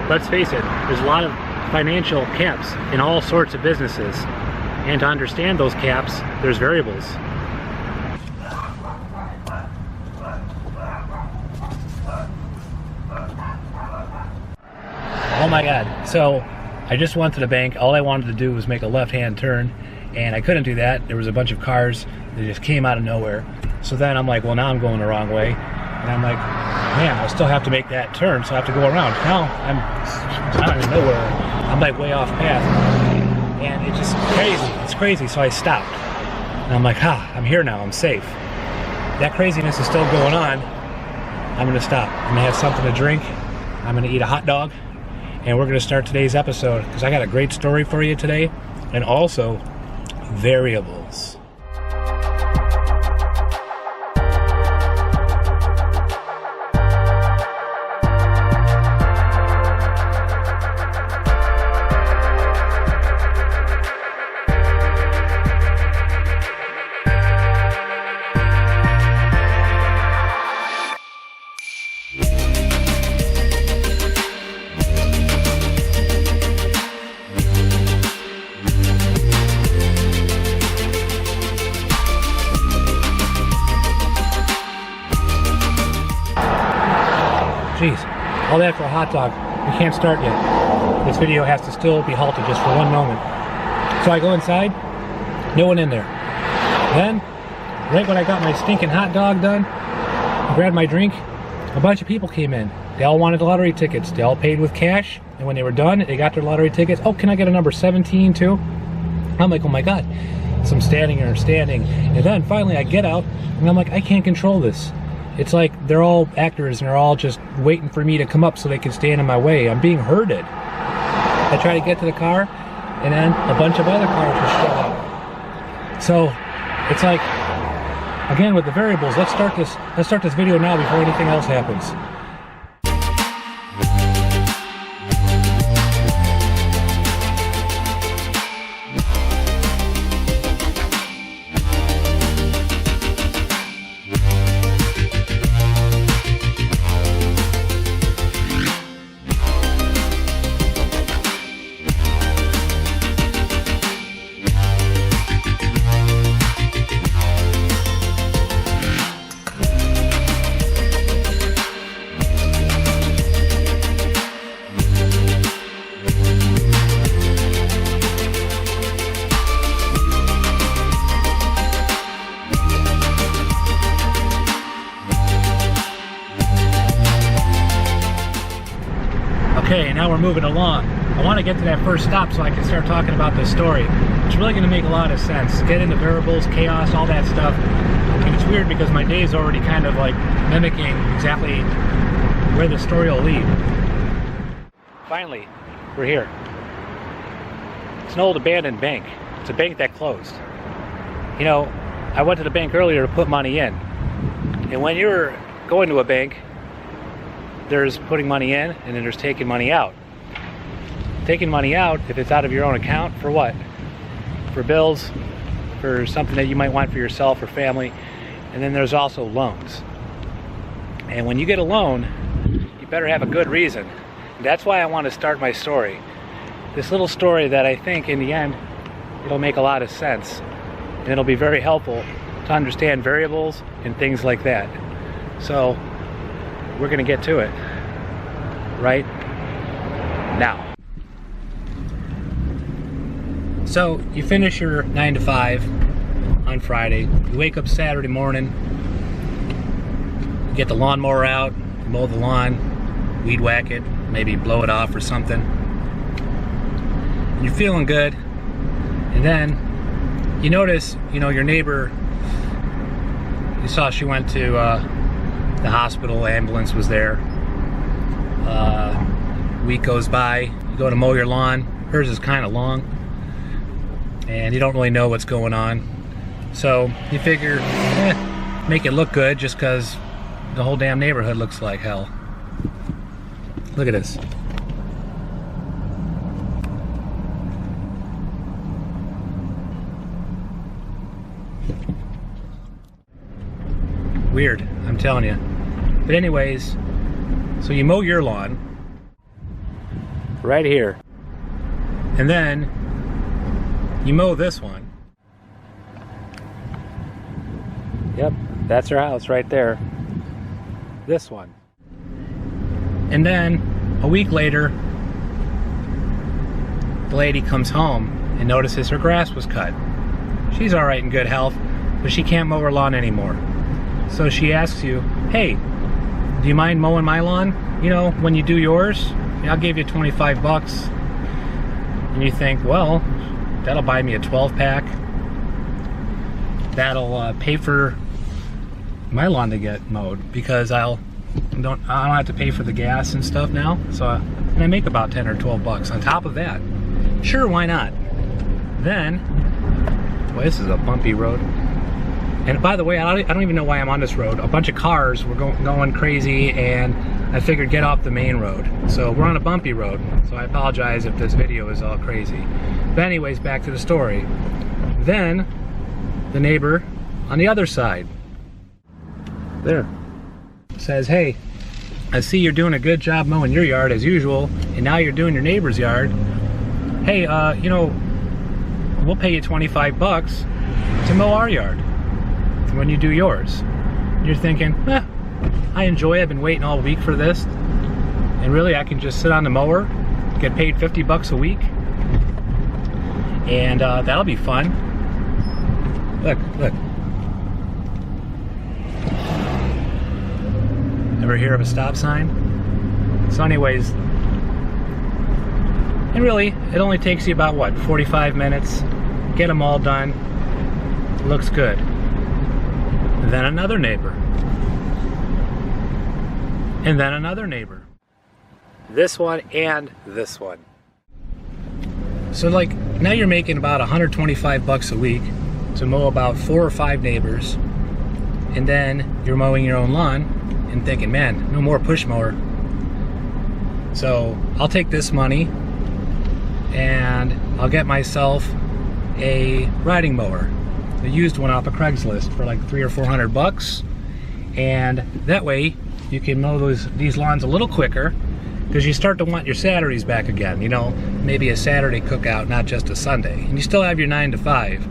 let's face it, there's a lot of financial caps in all sorts of businesses. And to understand those caps, there's variables. Oh my God. So I just went to the bank. All I wanted to do was make a left-hand turn, and I couldn't do that. There was a bunch of cars that just came out of nowhere. So then I'm like, well, now I'm going the wrong way. And I'm like, man, I still have to make that turn, so I have to go around. Now I don't even know where. I'm like way off path. And it's just crazy. It's crazy. So I stopped. And I'm like, I'm here now. I'm safe. That craziness is still going on. I'm going to stop. I'm going to have something to drink. I'm going to eat a hot dog. And we're going to start today's episode because I got a great story for you today. And also, variables. Jeez, all that for a hot dog. We can't start yet. This video has to still be halted just for one moment. So I go inside, no one in there. Then, right when I got my stinking hot dog done, I grabbed my drink, a bunch of people came in. They all wanted lottery tickets. They all paid with cash, and when they were done, they got their lottery tickets. Oh, can I get a number 17 too? I'm like, oh my God. So I'm standing there, and then finally I get out, and I'm like, I can't control this. It's like they're all actors and they're all just waiting for me to come up so they can stand in my way. I'm being herded. I try to get to the car, and then a bunch of other cars are still up. So it's like, again with the variables, let's start this video now before anything else happens. Okay, now we're moving along. I want to get to that first stop so I can start talking about this story. It's really going to make a lot of sense. Get into variables, chaos, all that stuff. And it's weird because my day is already kind of like mimicking exactly where the story will lead. Finally, we're here. It's an old abandoned bank. It's a bank that closed. You know, I went to the bank earlier to put money in. And when you're going to a bank, there's putting money in and then there's taking money out. Taking money out, if it's out of your own account, for what? For bills, for something that you might want for yourself or family. And then there's also loans. And when you get a loan, you better have a good reason. And that's why I want to start my story. This little story that I think in the end, it'll make a lot of sense. And it'll be very helpful to understand variables and things like that. So, we're going to get to it right now. So you finish your 9 to 5 on Friday. You wake up Saturday morning, you get the lawnmower out, mow the lawn, weed whack it, maybe blow it off or something. And you're feeling good. And then you notice, you know, your neighbor, you saw she went to the hospital, ambulance was there. Week goes by, you go to mow your lawn. Hers is kind of long, and you don't really know what's going on. So you figure, make it look good just because the whole damn neighborhood looks like hell. Look at this. Weird, I'm telling you. But anyways, so you mow your lawn, right here. And then you mow this one. Yep, that's her house right there. This one. And then a week later, the lady comes home and notices her grass was cut. She's all right in good health, but she can't mow her lawn anymore. So she asks you, hey, do you mind mowing my lawn? You know, when you do yours, I'll give you 25 bucks. And you think, well, that'll buy me a 12-pack. That'll pay for my lawn to get mowed, because I don't have to pay for the gas and stuff now. So and I make about 10 or 12 bucks on top of that. Sure, why not? Then, boy, this is a bumpy road. And by the way, I don't even know why I'm on this road. A bunch of cars were going crazy, and I figured get off the main road. So we're on a bumpy road. So I apologize if this video is all crazy. But anyways, back to the story. Then, the neighbor on the other side, there, says, hey, I see you're doing a good job mowing your yard as usual, and now you're doing your neighbor's yard. Hey, you know, we'll pay you 25 bucks to mow our yard when you do yours. You're thinking, I enjoy it. I've been waiting all week for this, and really I can just sit on the mower, get paid 50 bucks a week, and that'll be fun. Look. Ever hear of a stop sign? So anyways, and really, it only takes you about, what, 45 minutes, get them all done, looks good. And then another neighbor. And then another neighbor. This one and this one. So like, now you're making about 125 bucks a week to mow about 4 or 5 neighbors, and then you're mowing your own lawn and thinking, man, no more push mower. So I'll take this money and I'll get myself a riding mower, a used one off of Craigslist for like 300 or 400 bucks, and that way you can mow these lawns a little quicker, because you start to want your Saturdays back again. You know, maybe a Saturday cookout, not just a Sunday, and you still have your 9 to 5.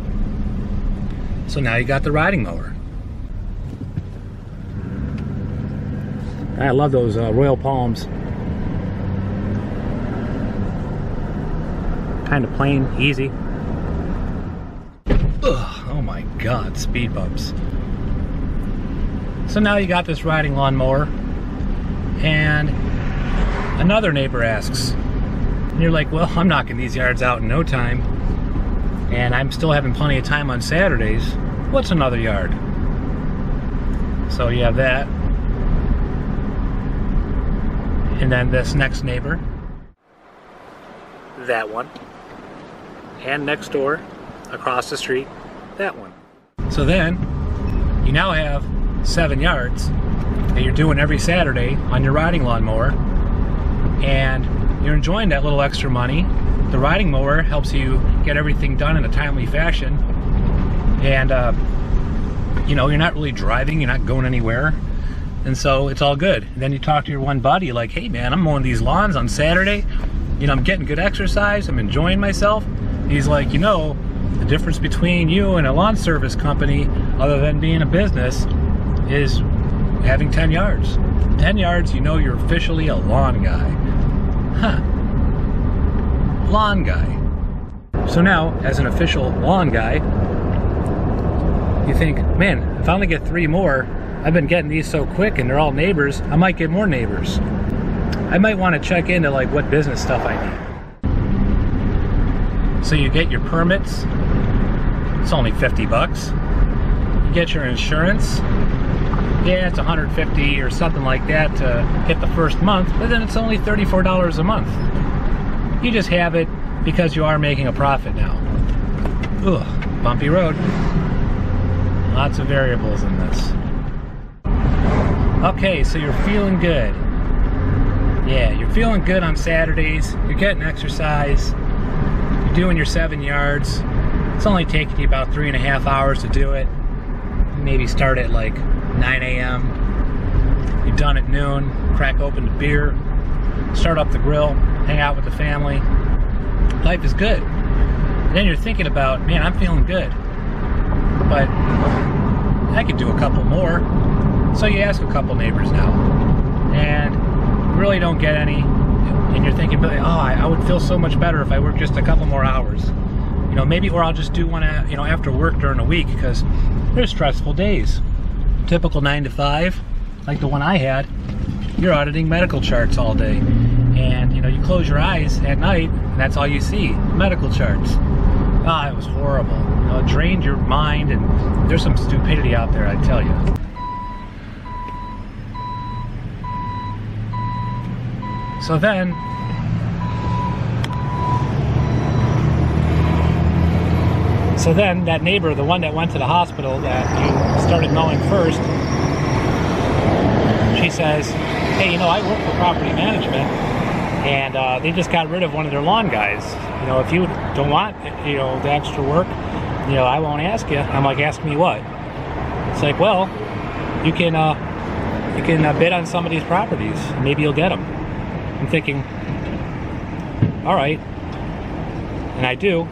So now you got the riding mower. I love those Royal Palms. Kind of plain, easy. Ugh, oh my God, speed bumps. So now you got this riding lawnmower, and another neighbor asks, and you're like, well, I'm knocking these yards out in no time, and I'm still having plenty of time on Saturdays. What's another yard? So you have that. And then this next neighbor, that one, and next door, across the street, that one. So then, you now have 7 yards that you're doing every Saturday on your riding lawnmower, and you're enjoying that little extra money. The riding mower helps you get everything done in a timely fashion, and you know, you're not really driving, you're not going anywhere. And so it's all good. And then you talk to your one buddy like, hey man, I'm mowing these lawns on Saturday. You know, I'm getting good exercise, I'm enjoying myself. He's like, you know, the difference between you and a lawn service company, other than being a business, is having 10 yards. 10 yards, you know you're officially a lawn guy. Huh. Lawn guy. So now, as an official lawn guy, you think, man, if I only get 3 more, I've been getting these so quick and they're all neighbors, I might get more neighbors. I might want to check into like what business stuff I need. So you get your permits, it's only 50 bucks. You get your insurance, yeah, it's 150 or something like that to hit the first month, but then it's only $34 a month. You just have it because you are making a profit now. Ugh, bumpy road. Lots of variables in this. Okay, so you're feeling good. Yeah, you're feeling good on Saturdays. You're getting exercise. You're doing your 7 yards. It's only taking you about 3.5 hours to do it. You maybe start at like 9 a.m. You're done at noon. Crack open the beer. Start up the grill. hang out with the family. Life is good. And then you're thinking about, man, I'm feeling good, but I could do a couple more. So you ask a couple neighbors now, and you really don't get any. And you're thinking, oh, I would feel so much better if I worked just a couple more hours. You know, maybe, or I'll just do one, after work during the week, because there's stressful days. Typical 9 to 5, like the one I had, you're auditing medical charts all day. And, you close your eyes at night, and that's all you see, medical charts. It was horrible. It drained your mind, and there's some stupidity out there, I tell you. So then, that neighbor, the one that went to the hospital that you started mowing first, she says, hey, I work for property management, and they just got rid of one of their lawn guys. If you don't want, the extra work, I won't ask you. I'm like, ask me what? It's like, well, you can bid on some of these properties. Maybe you'll get them. I'm thinking, all right, and I do,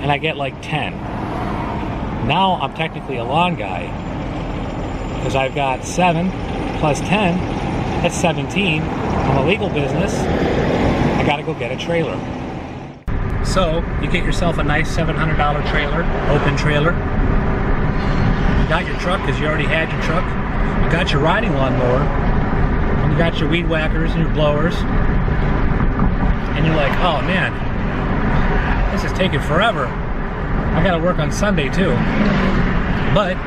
and I get like 10. Now I'm technically a lawn guy, because I've got 7 plus 10, that's 17. I'm a legal business. I gotta go get a trailer. So you get yourself a nice $700 trailer, open trailer. You got your truck, because you already had your truck. You got your riding lawnmower, and you got your weed whackers and your blowers. And you're like, oh man, this is taking forever. I gotta work on Sunday too. But,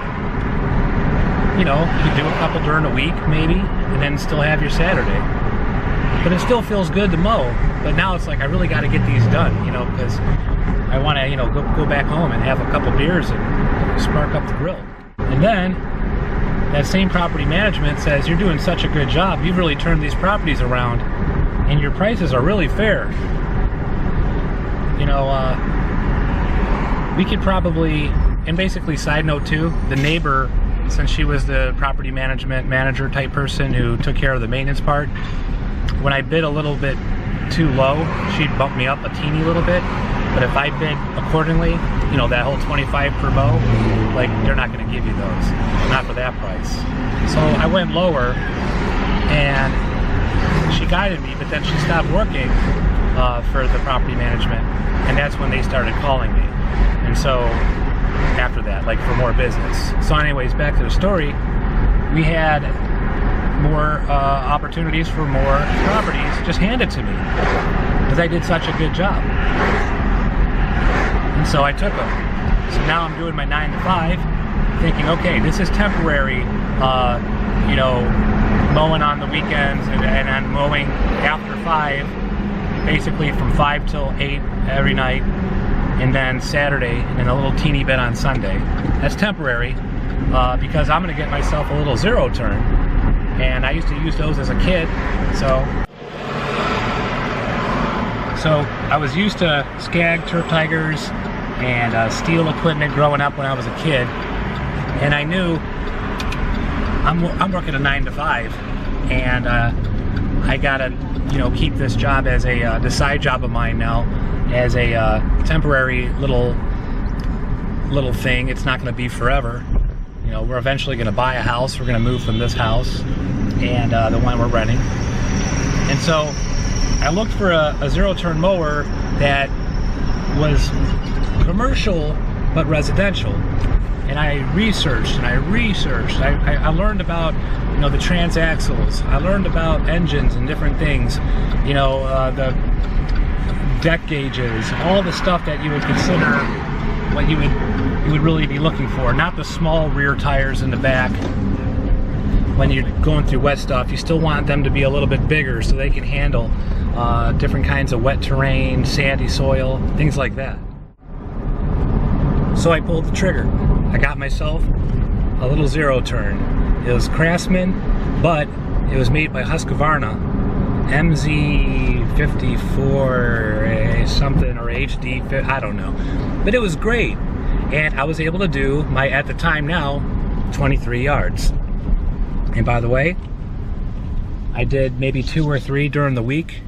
you can do a couple during the week maybe, and then still have your Saturday. But it still feels good to mow. But now it's like, I really gotta get these done, because I wanna, go back home and have a couple beers and spark up the grill. And then, that same property management says, you're doing such a good job, you've really turned these properties around, and your prices are really fair. We could probably, and basically side note too, the neighbor, since she was the property management manager type person who took care of the maintenance part, when I bid a little bit too low, she'd bump me up a teeny little bit. But if I bid accordingly, that whole 25 per mow, like, they're not going to give you those, not for that price. So I went lower, and she guided me, but then she stopped working for the property management, and that's when they started calling me. And so after that, like, for more business. So anyways, back to the story, we had more opportunities for more properties just handed to me, because I did such a good job. And so I took them. So now I'm doing my 9 to 5, thinking, okay, this is temporary, mowing on the weekends, and I'm mowing after 5, basically from 5 till 8 every night, and then Saturday, and then a little teeny bit on Sunday. That's temporary, because I'm gonna get myself a little zero turn, and I used to use those as a kid, so I was used to Skag, Turf Tigers, and steel equipment growing up when I was a kid, and I knew I'm working a 9 to 5, and I gotta keep this job as the side job of mine now, as a temporary little thing. It's not going to be forever. We're eventually going to buy a house. We're going to move from this house and the one we're renting. And so I looked for a zero-turn mower that was commercial but residential. And I researched and I researched. I learned about the transaxles. I learned about engines and different things. The deck gauges, all the stuff that you would consider what you would really be looking for. Not the small rear tires in the back. When you're going through wet stuff, you still want them to be a little bit bigger so they can handle different kinds of wet terrain, sandy soil, things like that. So I pulled the trigger. I got myself a little zero turn. It was Craftsman, but it was made by Husqvarna. MZ54 something, or HD, I don't know. But it was great. And I was able to do my, at the time now, 23 yards. And by the way, I did maybe 2 or 3 during the week.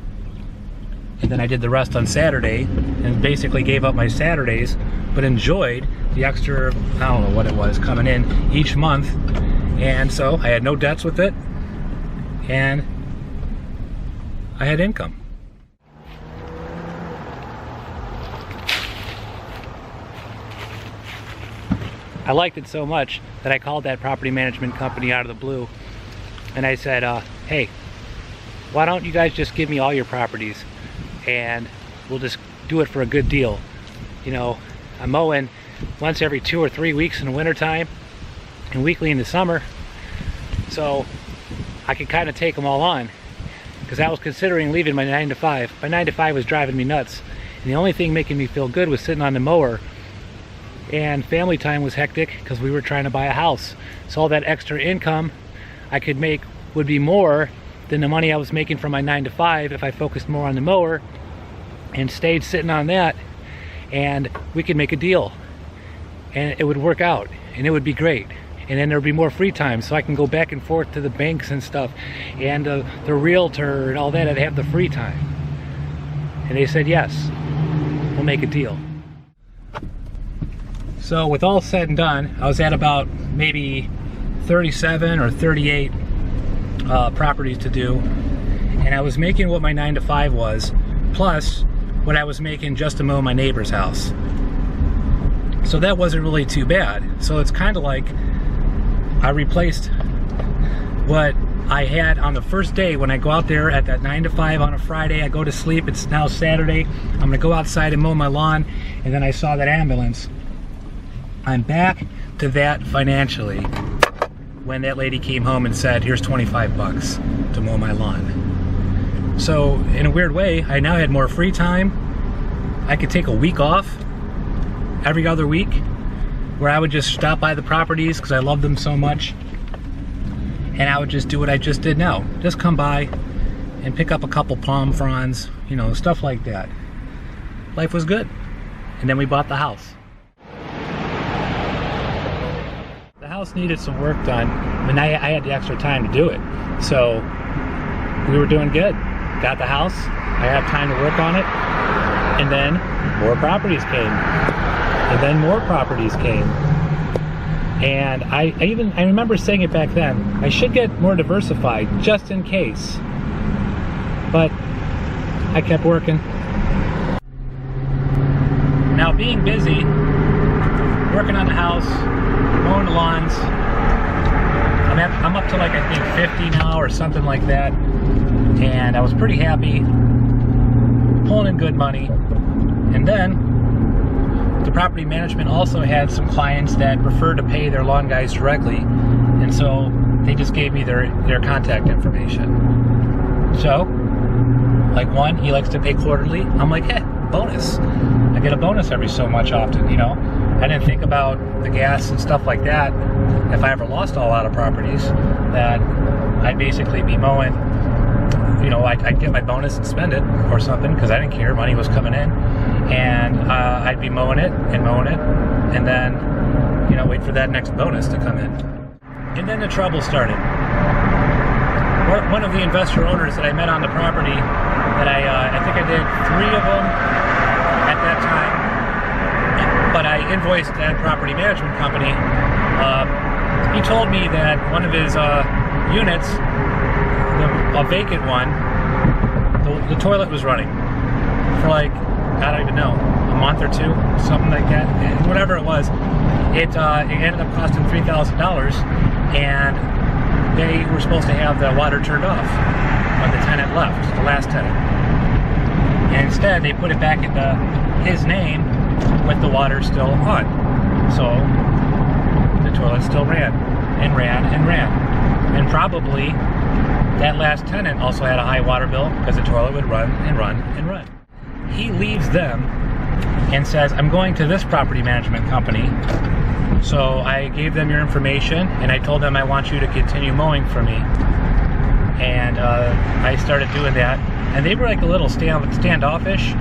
and then I did the rest on Saturday, and basically gave up my Saturdays, but enjoyed the extra, I don't know what it was, coming in each month. And so I had no debts with it, and I had income. I liked it so much that I called that property management company out of the blue, and I said, hey, why don't you guys just give me all your properties and we'll just do it for a good deal. You know, I'm mowing once every 2 or 3 weeks in the wintertime and weekly in the summer, so I could kind of take them all on, because I was considering leaving my 9 to 5. My 9 to 5 was driving me nuts, and the only thing making me feel good was sitting on the mower. And family time was hectic because we were trying to buy a house. So all that extra income I could make would be more than the money I was making from my 9 to 5 if I focused more on the mower and stayed sitting on that, and we could make a deal. And it would work out, and it would be great. And then there would be more free time, so I can go back and forth to the banks and stuff, and the realtor and all that. I'd have the free time. And they said, yes, we'll make a deal. So with all said and done, I was at about maybe 37 or 38 properties to do, and I was making what my 9 to 5 was, plus what I was making just to mow my neighbor's house. So that wasn't really too bad. So it's kind of like I replaced what I had on the first day when I go out there at that 9 to 5 on a Friday. I go to sleep, it's now Saturday, I'm gonna go outside and mow my lawn, and then I saw that ambulance. I'm back to that financially when that lady came home and said, here's 25 bucks to mow my lawn. So in a weird way, I now had more free time. I could take a week off every other week where I would just stop by the properties because I love them so much, and I would just do what I just did now. Just come by and pick up a couple palm fronds, you know, stuff like that. Life was good. And then we bought the house. The house needed some work done, and I had the extra time to do it. So we were doing good. Got the house, I had time to work on it, and then more properties came. And then more properties came. And I remember saying it back then, I should get more diversified just in case. But I kept working. Now being busy, working on the house, mowing the lawns, I'm up to like I think 50 now or something like that. And I was pretty happy, pulling in good money. And then the property management also had some clients that preferred to pay their lawn guys directly, and so they just gave me their contact information. So, like one, he likes to pay quarterly. I'm like, hey, bonus. I get a bonus every so much often, you know. I didn't think about the gas and stuff like that. If I ever lost a lot of properties, that I'd basically be mowing, you know, I'd get my bonus and spend it or something, because I didn't care, money was coming in. And I'd be mowing it, and then, you know, wait for that next bonus to come in. And then the trouble started. One of the investor owners that I met on the property, that I think I did 3 of them at that time, but I invoiced that property management company. He told me that one of his units, a vacant one, the toilet was running for like, I don't even know, a month or 2, something like that. And whatever it was, it ended up costing $3,000, and they were supposed to have the water turned off when the tenant left, the last tenant. And instead, they put it back into his name with the water still on. So the toilet still ran and ran and ran. And probably that last tenant also had a high water bill because the toilet would run and run and run. He leaves them and says, I'm going to this property management company. So I gave them your information, and I told them I want you to continue mowing for me. And I started doing that. And they were like a little standoffish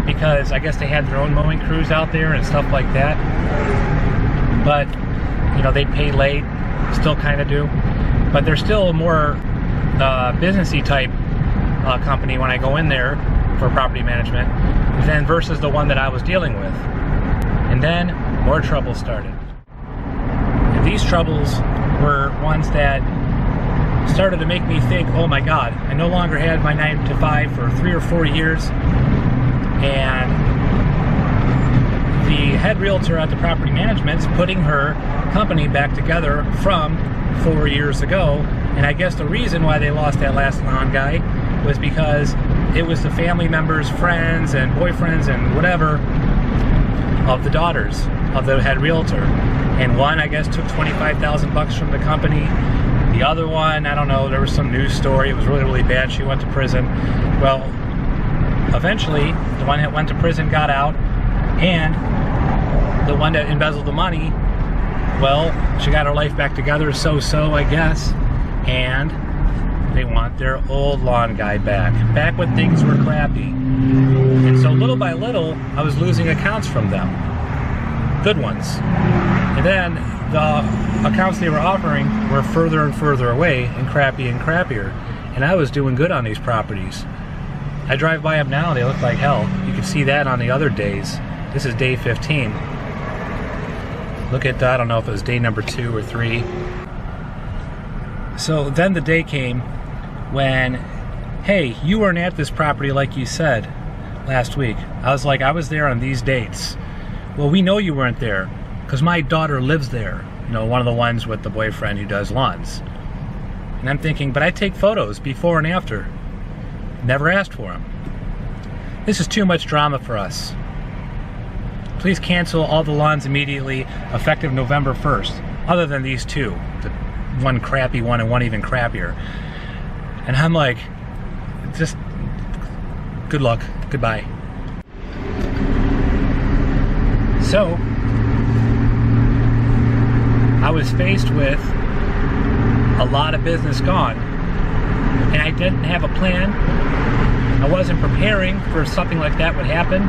because I guess they had their own mowing crews out there and stuff like that. But, you know, they'd pay late, still kind of do. But they're still a more businessy type company when I go in there. for property management than versus the one that I was dealing with. And then more trouble started. And these troubles were ones that started to make me think, oh my God, I no longer had my 9 to 5 for 3 or 4 years, and the head realtor at the property management's putting her company back together from 4 years ago. And I guess the reason why they lost that last lawn guy was because it was the family members, friends, and boyfriends, and whatever of the daughters of the head realtor. And one, I guess, took $25,000 from the company. The other one, I don't know, there was some news story. It was really, really bad. She went to prison. Well, eventually, the one that went to prison got out, and the one that embezzled the money, well, she got her life back together, so-so, I guess, and they want their old lawn guy back when things were crappy. And so little by little, I was losing accounts from them, good ones. And then the accounts they were offering were further and further away and crappier. And I was doing good on these properties. I drive by them now, they look like hell. You can see that on the other days. This is day 15. Look at that, I don't know if it was day number 2 or 3. So then the day came when, hey, you weren't at this property like you said last week. I was like, I was there on these dates. Well, we know you weren't there because my daughter lives there. You know, one of the ones with the boyfriend who does lawns. And I'm thinking, but I take photos before and after. Never asked for them. This is too much drama for us. Please cancel all the lawns immediately, effective November 1st, other than these two, the one crappy one and one even crappier. And I'm like, just good luck, goodbye. So, I was faced with a lot of business gone, and I didn't have a plan. I wasn't preparing for something like that would happen,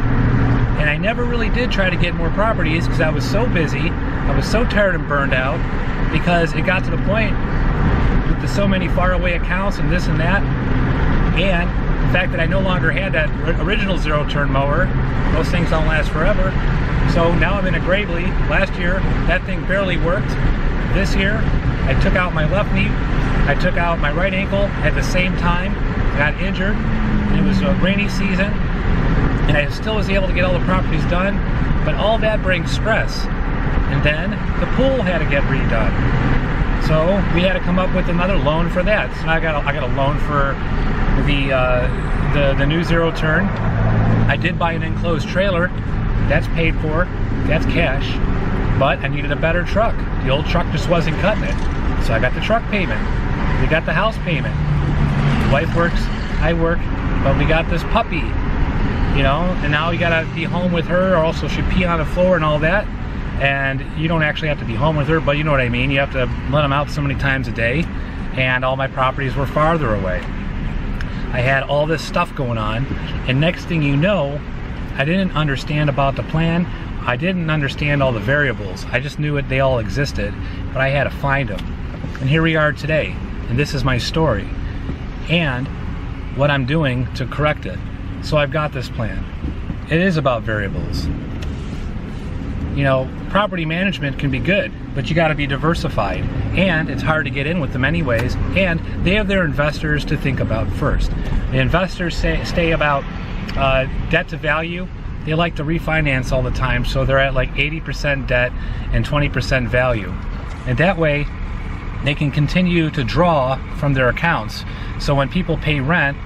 and I never really did try to get more properties because I was so busy, I was so tired and burned out, because it got to the point with the so many faraway accounts and this and that, and the fact that I no longer had that original zero-turn mower. Those things don't last forever. So now I'm in a Gravely. Last year, that thing barely worked. This year, I took out my left knee, I took out my right ankle at the same time, got injured. It was a rainy season, and I still was able to get all the properties done, but all that brings stress. And then the pool had to get redone. So we had to come up with another loan for that. So I got a loan for the new zero turn. I did buy an enclosed trailer. That's paid for. That's cash. But I needed a better truck. The old truck just wasn't cutting it. So I got the truck payment. We got the house payment. Wife works, I work, but we got this puppy, you know, and now we gotta be home with her, or else she'll pee on the floor and all that. And you don't actually have to be home with her, but you know what I mean. You have to let them out so many times a day, and all my properties were farther away. I had all this stuff going on, and next thing you know, I didn't understand about the plan. I didn't understand all the variables. I just knew they all existed, but I had to find them. And here we are today, and this is my story, and what I'm doing to correct it. So I've got this plan. It is about variables. You know, property management can be good, but you got to be diversified, and it's hard to get in with them anyways, and they have their investors to think about first. The investors stay about debt to value. They like to refinance all the time, so they're at like 80% debt and 20% value. And that way, they can continue to draw from their accounts. So when people pay rent,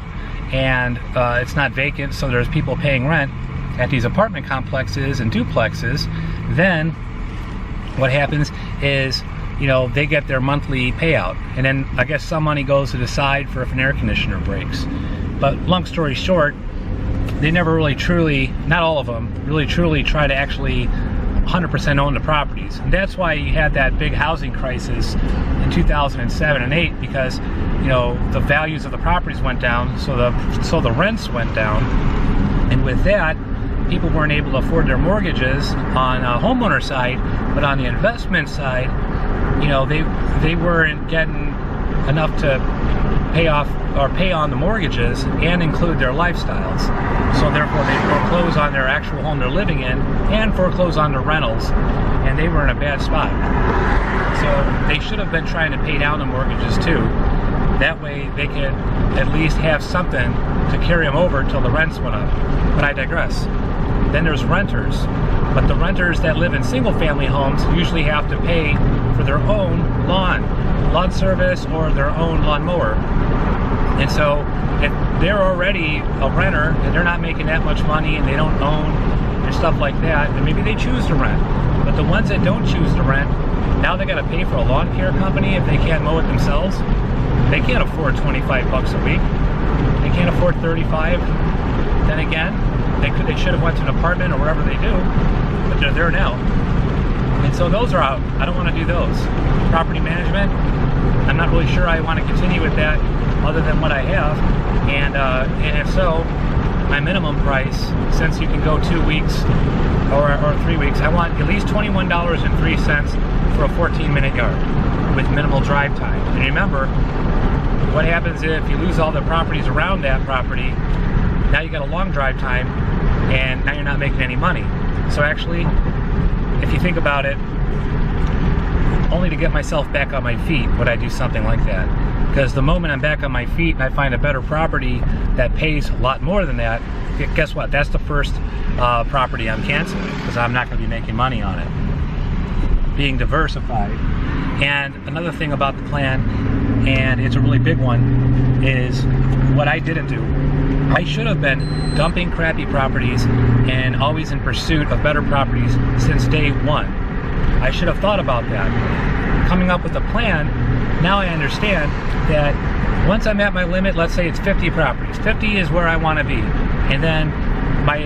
and it's not vacant, so there's people paying rent at these apartment complexes and duplexes, then what happens is, you know, they get their monthly payout, and then I guess some money goes to the side for if an air conditioner breaks. But long story short, they never really truly, not all of them, really truly try to actually 100% own the properties. And that's why you had that big housing crisis in 2007 and 8, because, you know, the values of the properties went down, so the rents went down, and with that, people weren't able to afford their mortgages on a homeowner side, but on the investment side, you know, they weren't getting enough to pay off or pay on the mortgages and include their lifestyles. So therefore they foreclose on their actual home they're living in and foreclose on their rentals, and they were in a bad spot. So they should have been trying to pay down the mortgages too. That way they could at least have something to carry them over until the rents went up. But I digress. Then there's renters. But the renters that live in single-family homes usually have to pay for their own lawn service or their own lawnmower. And so if they're already a renter and they're not making that much money and they don't own and stuff like that, then maybe they choose to rent. But the ones that don't choose to rent, now they got to pay for a lawn care company if they can't mow it themselves. They can't afford 25 bucks a week. They can't afford 35. Then again, they should have went to an apartment or wherever they do, but they're there now. And so those are out. I don't want to do those. Property management, I'm not really sure I want to continue with that other than what I have. And if so, my minimum price, since you can go 2 weeks or 3 weeks, I want at least $21.03 for a 14-minute yard with minimal drive time. And remember, what happens if you lose all the properties around that property? Now you got a long drive time, and now you're not making any money. So actually, if you think about it, only to get myself back on my feet would I do something like that. Because the moment I'm back on my feet and I find a better property that pays a lot more than that, guess what? That's the first property I'm canceling, because I'm not going to be making money on it. Being diversified. And another thing about the plan, and it's a really big one, is what I didn't do. I should have been dumping crappy properties and always in pursuit of better properties since day one. I should have thought about that. Coming up with a plan, now I understand that once I'm at my limit, let's say it's 50 properties. 50 is where I want to be. And then my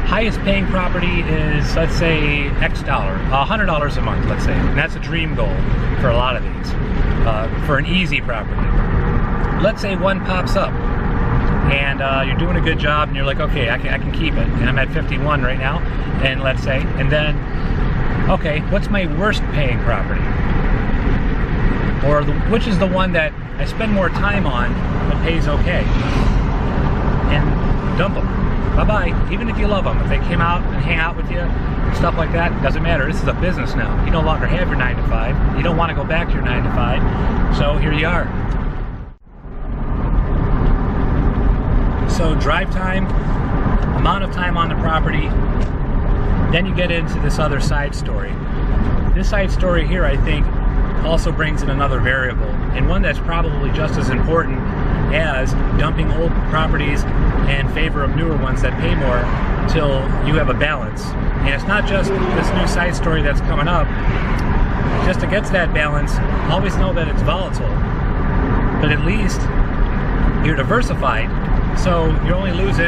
highest paying property is, let's say, X dollar, $100 a month, let's say. And that's a dream goal for a lot of these, for an easy property. Let's say one pops up and you're doing a good job and you're like, okay, I can keep it. And I'm at 51 right now, and let's say, and then, okay, what's my worst paying property? Or which is the one that I spend more time on but pays okay? And dump them. Bye-bye. Even if you love them, if they came out and hang out with you and stuff like that, doesn't matter. This is a business now. You no longer have your 9 to 5. You don't want to go back to your 9 to 5. So here you are. So drive time, amount of time on the property, then you get into this other side story. This side story here, I think, also brings in another variable, and one that's probably just as important as dumping old properties in favor of newer ones that pay more till you have a balance. And it's not just this new side story that's coming up. Just to get to that balance, always know that it's volatile, but at least you're diversified. So you're only losing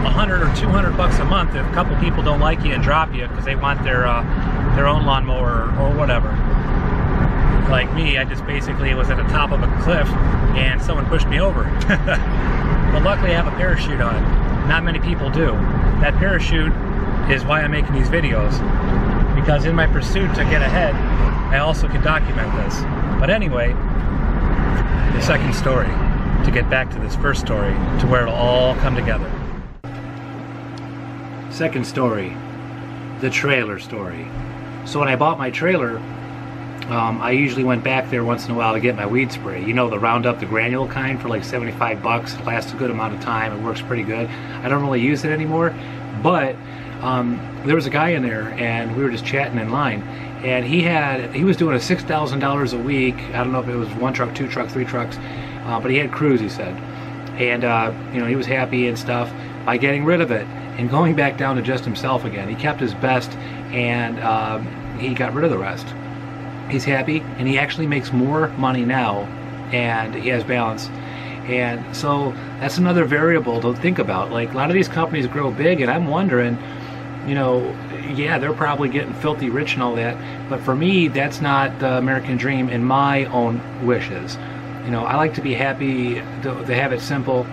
100 or 200 bucks a month if a couple people don't like you and drop you because they want their own lawnmower or whatever. Like me, I just basically was at the top of a cliff and someone pushed me over. But luckily I have a parachute on. Not many people do. That parachute is why I'm making these videos, because in my pursuit to get ahead, I also can document this. But anyway, the second story, to get back to this first story, to where it'll all come together. Second story, the trailer story. So when I bought my trailer, I usually went back there once in a while to get my weed spray. You know, the Roundup, the granule kind, for like 75 bucks. It lasts a good amount of time. It works pretty good. I don't really use it anymore, but there was a guy in there and we were just chatting in line, and he was doing a $6,000 a week. I don't know if it was 1 truck, 2 trucks, 3 trucks, but he had crews, he said. And you know, he was happy and stuff by getting rid of it and going back down to just himself again. He kept his best, and he got rid of the rest. He's happy, and he actually makes more money now, and he has balance. And so that's another variable to think about. Like, a lot of these companies grow big, and I'm wondering, you know, yeah, they're probably getting filthy rich and all that, but for me, that's not the American dream in my own wishes. You know, I like to be happy, to have it simple,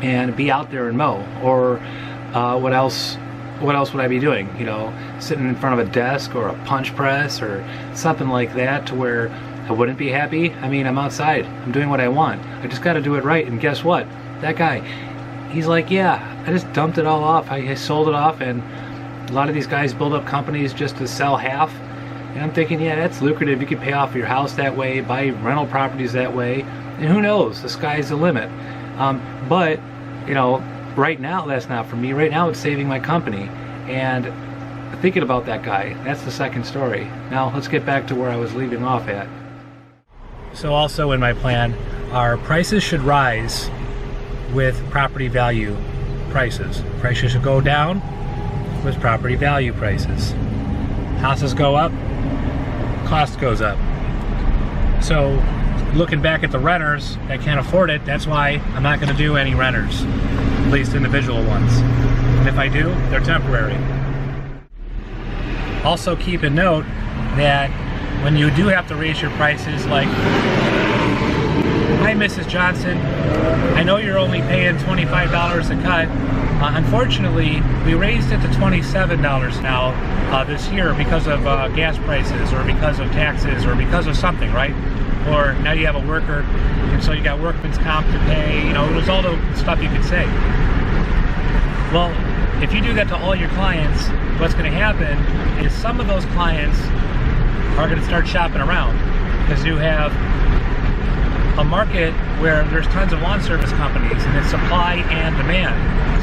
and be out there and mow. Or what else would I be doing? You know, sitting in front of a desk or a punch press or something like that, to where I wouldn't be happy. I mean, I'm outside. I'm doing what I want. I just got to do it right. And guess what? That guy, he's like, yeah, I just dumped it all off. I sold it off, and a lot of these guys build up companies just to sell half. And I'm thinking, yeah, that's lucrative. You could pay off your house that way, buy rental properties that way, and who knows? The sky's the limit. But, you know, right now that's not for me. Right now it's saving my company. And thinking about that guy, that's the second story. Now let's get back to where I was leaving off at. So also in my plan, our prices should rise with property value prices. Prices should go down with property value prices. Houses go up, cost goes up. So looking back at the renters that can't afford it, that's why I'm not going to do any renters, at least individual ones. And if I do, they're temporary. Also keep in note that when you do have to raise your prices, like, hi Mrs. Johnson, I know you're only paying $25 a cut. Unfortunately, we raised it to $27 now this year because of gas prices, or because of taxes, or because of something, right? Or now you have a worker, and so you got workman's comp to pay, you know, there's all the stuff you could say. Well, if you do that to all your clients, what's going to happen is some of those clients are going to start shopping around, because you have a market where there's tons of lawn service companies, and it's supply and demand.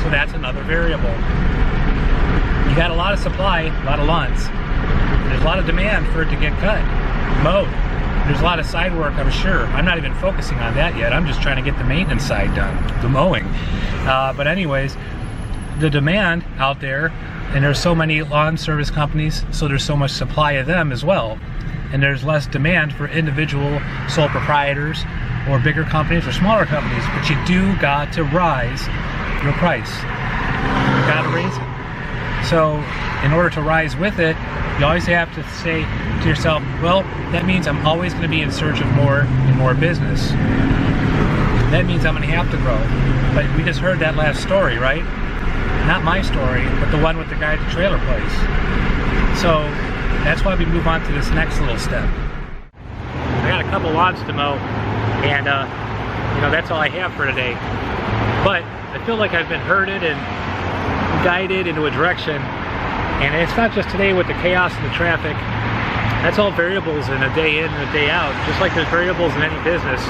So that's another variable. You got a lot of supply, a lot of lawns. There's a lot of demand for it to get cut, mowed. There's a lot of side work, I'm sure. I'm not even focusing on that yet. I'm just trying to get the maintenance side done, the mowing. But anyways, the demand out there, and there's so many lawn service companies, so there's so much supply of them as well. And there's less demand for individual sole proprietors or bigger companies or smaller companies, but you do got to rise your price. You got to raise it. So in order to rise with it, you always have to say to yourself, well, that means I'm always going to be in search of more and more business. That means I'm going to have to grow. But we just heard that last story, right? Not my story, but the one with the guy at the trailer place. So that's why we move on to this next little step. I got a couple lawns to mow, and you know, that's all I have for today. But I feel like I've been herded and guided into a direction, and it's not just today with the chaos and the traffic. That's all variables in a day in and a day out, just like there's variables in any business.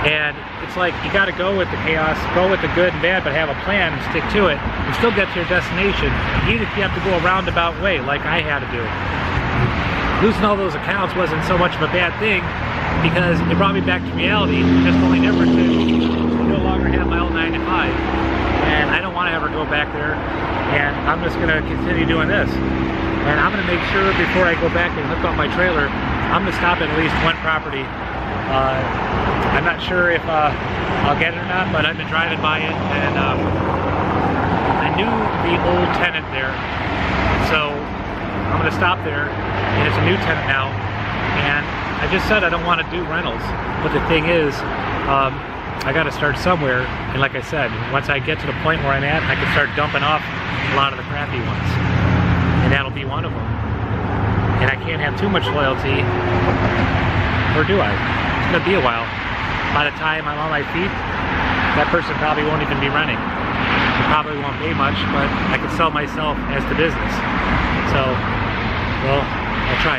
And it's like you got to go with the chaos, go with the good and bad, but have a plan and stick to it, and still get to your destination, even if you have to go a roundabout way like I had to do. Losing all those accounts wasn't so much of a bad thing, because it brought me back to reality. Just the only difference is I no longer have my old 9 to 5, and I don't want to ever go back there, and I'm just going to continue doing this. And I'm going to make sure before I go back and hook up my trailer, I'm going to stop at least one property. I'm not sure if I'll get it or not, but I've been driving by it, and I knew the old tenant there, so I'm going to stop there, and it's a new tenant now. And I just said I don't want to do rentals, but the thing is, I got to start somewhere. And like I said, once I get to the point where I'm at, I can start dumping off a lot of the crappy ones, and that'll be one of them. And I can't have too much loyalty, or do I? It's going to be a while. By the time I'm on my feet, that person probably won't even be renting. They probably won't pay much, but I can sell myself as the business. So, well, I'll try.